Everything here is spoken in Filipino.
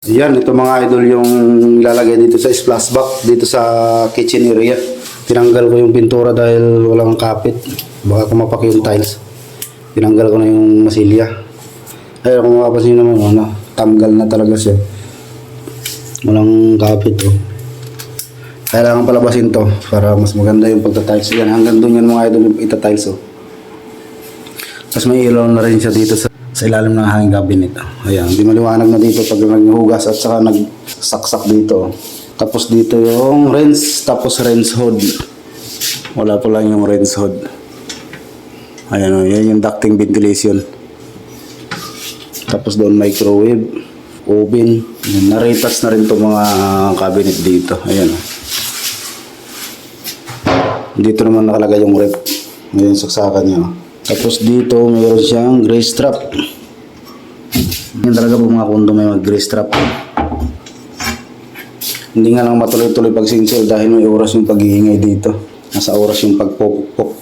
Yan, ito mga idol yung ilalagay dito sa splash box, dito sa kitchen area. Tinanggal ko yung pintura dahil walang kapit. Baka kumapak yung tiles. Tinanggal ko na yung masilya. Ay, kung makapasin naman, tanggal na talaga siya. Walang kapit, oh. Kailangan palabasin to para mas maganda yung pagta-tiles. Yan, hanggang doon yan mga idol yung ita-tiles, oh. Tapos may ilaw na rin siya dito sa ilalim ng hanging cabinet. Ayan, di maliwanag na dito pag naghugas at saka nagsaksak dito. Tapos dito yung rinse, tapos rinse hood. Wala po lang yung rinse hood. Ayan o, yan yung ducting ventilation. Tapos doon microwave, oven. Na-retouch na rin itong mga cabinet dito. Ayan o. Dito naman nakalagay yung rep. Ngayon saksakan niya. Tapos dito mayroon siyang gray strap. Yan talaga po mga kondo may mag gray strap. Hindi nga lang matuloy-tuloy pag sincere dahil may oras yung pag-iingay dito. Nasa oras yung pagpupukpok.